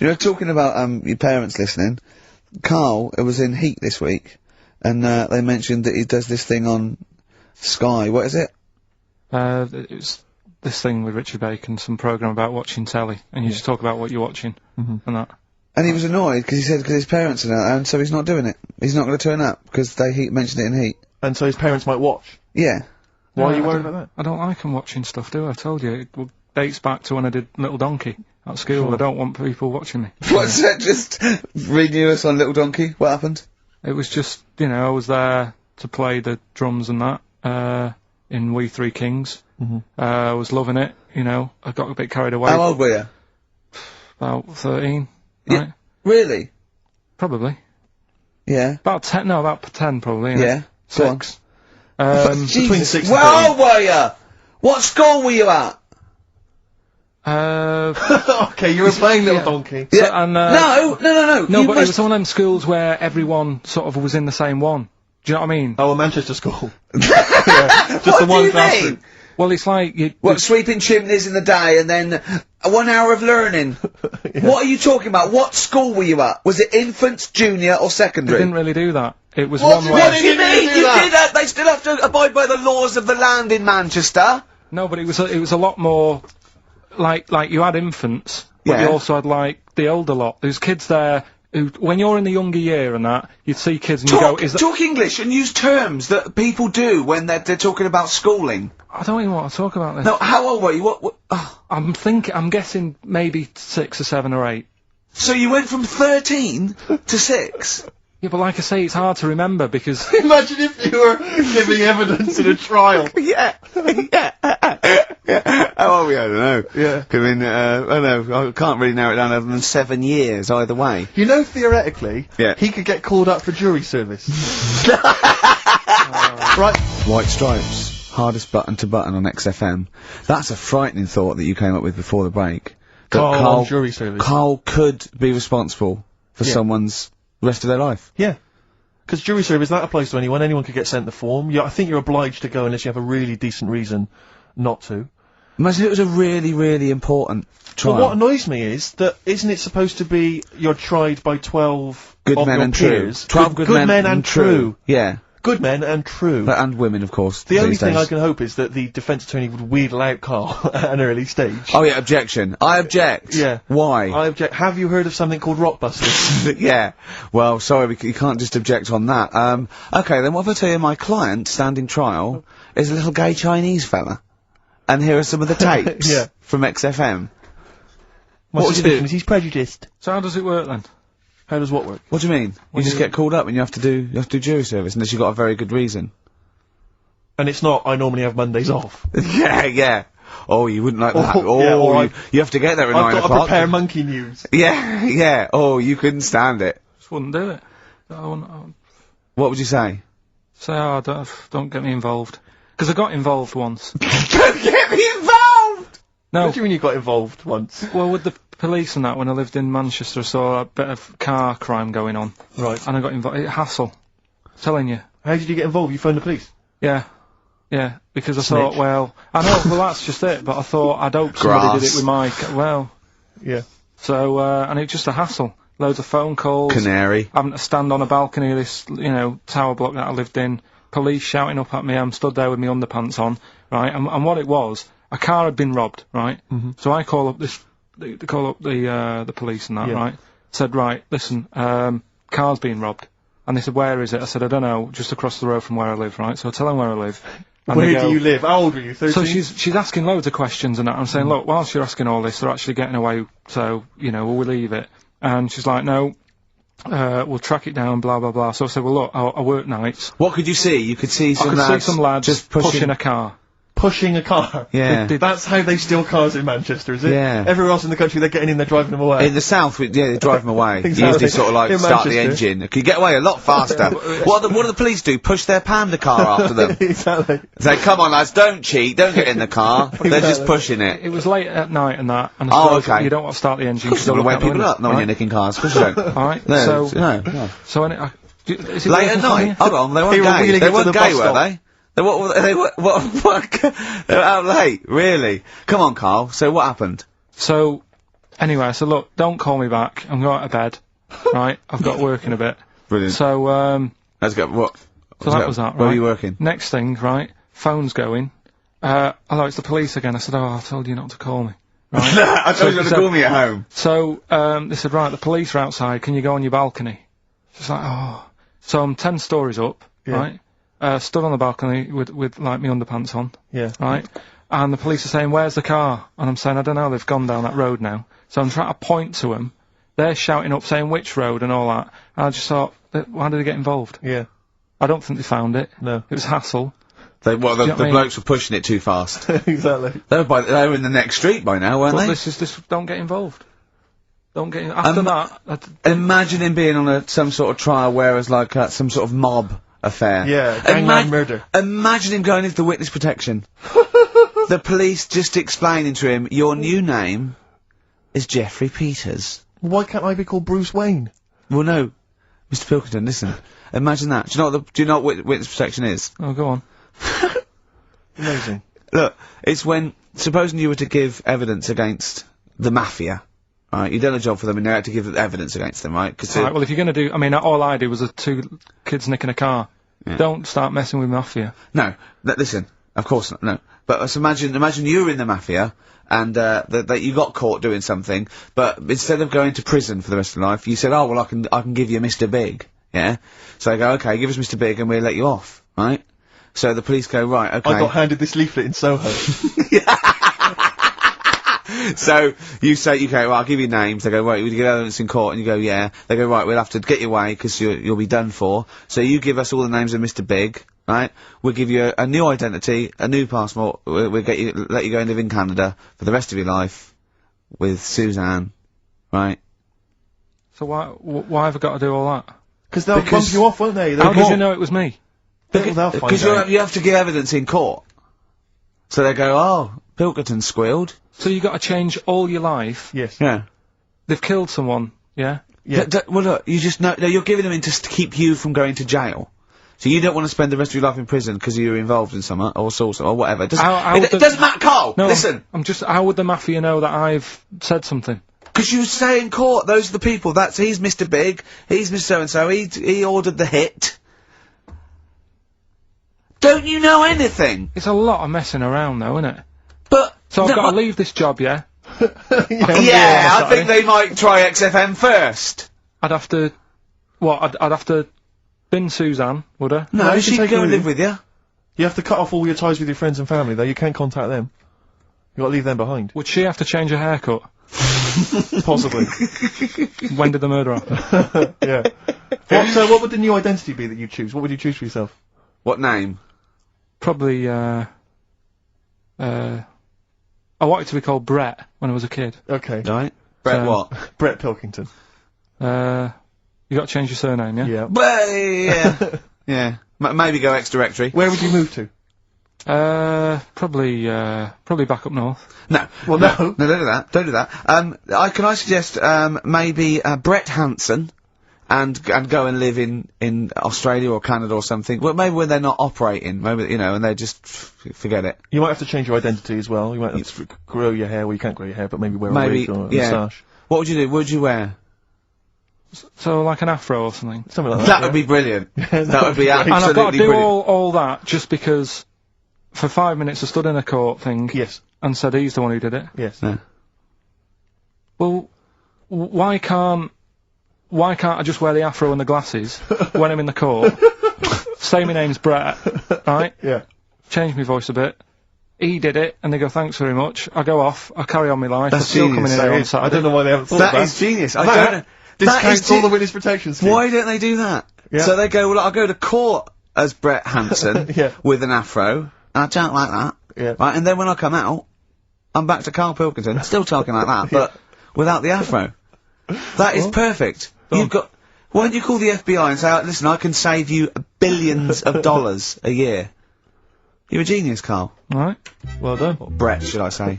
You know, talking about, your parents listening, Carl, it was in Heat this week, and, they mentioned that he does this thing on Sky. What is it? It was this thing with Richard Bacon, some programme about watching telly, and you just talk about what you're watching, and that. And he was annoyed, because he said because his parents are there, and so he's not doing it. He's not going to turn up, because they mentioned it in Heat. And so his parents might watch? Yeah. Why are you worried about that? I don't like them watching stuff, do I? I told you. It dates back to when I did Little Donkey at school. I don't want people watching me. What's that? Just renew us on Little Donkey? What happened? It was just, you know, I was there to play the drums and that, in We Three Kings. I was loving it, you know. I got a bit carried away. How old were you? About 13, Yeah. right? Really? Probably. Yeah. About 10 probably. Yeah. Go on. 6. Between 6 and Where old were you? What school were you at? Okay, you were playing Little Donkey. Yeah. So, and, No, No, but it was one of them schools where everyone sort of was in the same one. Do you know what I mean? Oh, a Manchester school. Yeah, just the one classroom. Well, it's like you. What, sweeping chimneys in the day and then 1 hour of learning? What are you talking about? What school were you at? Was it infants, junior or They secondary? didn't really do that. It was What one do where. you mean? You did that! They still have to abide by the laws of the land in Manchester. No, but it was a lot more like you had infants, but you Yeah. also had like the older lot. There's kids there who, when you're in the younger year and that, you'd see kids and you go, "Is that?" Talk English and use terms that people do when they're talking about schooling. I don't even want to talk about this. No, how old were you? What oh. I'm guessing maybe 6 or 7 or 8. So you went from 13 to 6? Yeah, but like I say, it's hard to remember because Imagine if you were giving evidence in a trial. Yeah. How old were you? I don't know. Yeah. I mean, I don't know. I can't really narrow it down other than 7 years either way. You know, theoretically, Yeah. he could get called up for jury service. Right. White Stripes, hardest button to button on XFM. That's a frightening thought that you came up with before the break. That Carl on jury service. Carl could be responsible for someone's rest of their life. Yeah. Because jury service, that applies to anyone. Anyone could get sent the form. Yeah, I think you're obliged to go unless you have a really decent reason not to. Imagine it was a really, really important trial. But what annoys me is that isn't it supposed to be you're tried by 12 Good of men your and true. peers? 12 good men and true. Yeah. Good men and true. And women, of course. The only these thing days. I can hope is that the defence attorney would wheedle out Carl at an early stage. Oh yeah, objection. I object. Yeah. Why? I object. Have you heard of something called Rockbusters? Yeah. Well, sorry, you can't just object on that. Okay, then what if I tell you my client, standing trial, is a little gay Chinese fella? And here are some of the tapes Yeah. from XFM. What would you do? He's prejudiced. So how does it work then? How does what work? What do you mean? You just get called up and you have to do jury service unless you've got a very good reason. And it's not, I normally have Mondays off. Yeah. Oh, you wouldn't like that. Oh, yeah, or you have to get there at 9 I've got to o'clock. prepare monkey news. Yeah. Oh, you couldn't stand it. Just wouldn't do it. I wouldn't What would you say? say, oh, don't get me involved. Because I got involved once. Don't get me involved! No. What do you mean you got involved once? Well, with the police and that, when I lived in Manchester, I saw a bit of car crime going on. Right. And I got involved. Hassle. Telling you. How did you get involved? You phoned the police? Yeah. Yeah. Because I Snitch. thought, well, I know, well, that's just it. But I thought, I'd hope somebody did it with my, well. Yeah. So, and it's just a hassle. Loads of phone calls. Canary. Having to stand on a balcony of this, tower block that I lived in. Police shouting up at me. I'm stood there with my underpants on, right? And what it was, a car had been robbed, right? So I call up the police and that, right? Said, right, listen, car's been robbed. And they said, where is it? I said, I don't know, just across the road from where I live, right? So I tell them where I live. And Where they go, do you live? How old were you? 13? So she's asking loads of questions and that. I'm saying, look, whilst you're asking all this, they're actually getting away, so, will we leave it? And she's like, no, we'll track it down, blah, blah, blah. So I said, well, look, I work nights. What could you see? You could see some I could lads see some lads just pushing a car. Pushing a car. Yeah. That's how they steal cars in Manchester, is it? Yeah. Everywhere else in the country, they're getting in, they're driving them away. In the south, they drive them away. Exactly. Usually sort of like In start the Manchester. engine. Could get away a lot faster. What do the police do? Push their panda car after them. Exactly. Say, come on lads, don't cheat, don't get in the car. They're just pushing it. It was late at night and that, and I Oh, suppose okay. you don't want to start the engine Of course you because don't want to wake people up, not when you're nicking cars. Of course you don't. Alright, No, so, no. so is it Late working at for night? you? Hold on, they weren't They were gay. wheeling They it to weren't the gay, bus were stop. they? They were out late, really. Come on, Carl, so what happened? So, Anyway, I said, look, don't call me back. I'm going to bed. Right? I've got work in a bit. Brilliant. So, Let's go. What? so that was that, right? Where are you working? Next thing, right? Phone's going. Hello, it's the police again. I said, oh, I told you not to call me. Right? I told you not to call me at home. So, they said, right, the police are outside. Can you go on your balcony? She's like, oh. So I'm 10 stories up, right? Stood on the balcony with like my underpants on. Yeah. Right? And the police are saying, where's the car? And I'm saying, I don't know, they've gone down that road now. So I'm trying to point to them. They're shouting up, saying which road and all that. And I just thought, why did they get involved? Yeah. I don't think they found it. No. It was hassle. The you know what I mean? blokes were pushing it too fast. Exactly. They were in the next street by now, weren't But they? this don't get involved. Don't get after that. Imagine him being on some sort of trial where it's like some sort of mob affair. Yeah, gangland murder. Imagine him going into the witness protection. The police just explaining to him, your new name is Jeffrey Peters. Why can't I be called Bruce Wayne? Well, no, Mr. Pilkington, listen. Imagine that. Do you know what witness protection is? Oh, go on. Amazing. Look, it's when, supposing you were to give evidence against the mafia, right? You've done a job for them and you had to give evidence against them, right? Right, well, if you're going to do, I mean, all I did was 2 kids nicking a car. Yeah. Don't start messing with mafia. No, listen, of course not, no. But imagine you were in the mafia, and, that you got caught doing something, but instead of going to prison for the rest of your life, you said, oh, well, I can give you Mr. Big, yeah? So they go, okay, give us Mr. Big and we'll let you off, right? So the police go, right, okay. I got handed this leaflet in Soho. So you say, okay, well, I'll give you names. They go, right, would you get evidence in court? And you go, yeah. They go, right, we'll have to get you away because you'll be done for. So you give us all the names of Mr. Big, right? We'll give you a new identity, a new passport. We'll let you go and live in Canada for the rest of your life with Suzanne, right? So why have I got to do all that? Because they'll bump you off, won't they? How did you know it was me? Because you have to give evidence in court. So they go, oh, Pilkington squealed. So you got to change all your life. Yes. Yeah. They've killed someone. Yeah. Yeah. Well, look, you just know, no, you're giving them in just to keep you from going to jail. So you don't want to spend the rest of your life in prison because you're involved in something, or something, or whatever. It doesn't matter, Carl! No, listen! how would the mafia know that I've said something? Because you say in court, those are the people, he's Mr. Big, he's Mr. So-and-so, he ordered the hit. Don't you know anything? It's a lot of messing around though, isn't it? But... So I've got to leave this job, yeah? Yeah, I think they might try XFM first. I'd have to... What, I'd have to bin Suzanne, would I? No, you she'd can take go her and with live with you. You have to cut off all your ties with your friends and family, though. You can't contact them. You got to leave them behind. Would she have to change her haircut? Possibly. When did the murder happen? Yeah. So what would the new identity be that you choose? What would you choose for yourself? What name? Probably, I wanted to be called Brett when I was a kid. Okay. Right. Brett what? Brett Pilkington. You got to change your surname, yeah? Yeah. Well, yeah. Yeah. Maybe go ex-directory. Where would you move to? Probably back up north. No. Well, no, no. don't do that. Don't do that. Can I suggest, maybe, Brett Hanson and go and live in Australia or Canada or something. Well, maybe when they're not operating, maybe, you know, and they just forget it. You might have to change your identity as well. You might have to grow your hair. Well, you can't grow your hair, but maybe wear a wig or a moustache. What would you do? What would you wear? So like an afro or something. Something like that. That would be brilliant. That would be absolutely And I've got to do brilliant. all that just because for 5 minutes I stood in a court thing. Yes. And said he's the one who did it. Yes. Yeah. Well, why can't I just wear the afro and the glasses when I'm in the court? Say my name's Brett, right? Yeah. Change my voice a bit. He did it, and they go, thanks very much. I go off, I carry on my life, That's I'm still genius. coming in here on Saturday. I don't know why they haven't thought of that. That is genius. I That don't know. discounts all the witness protection scheme. Why don't they do that? Yeah. So they go, well, I'll go to court as Brett Hanson Yeah. with an afro, and I don't like that. Yeah. Right, and then when I come out, I'm back to Karl Pilkington, still talking like that, but without the afro. That is perfect. You've got... Why don't you call the FBI and say, listen, I can save you billions of dollars a year. You're a genius, Karl. Right. Well done. Or Brett, should I say.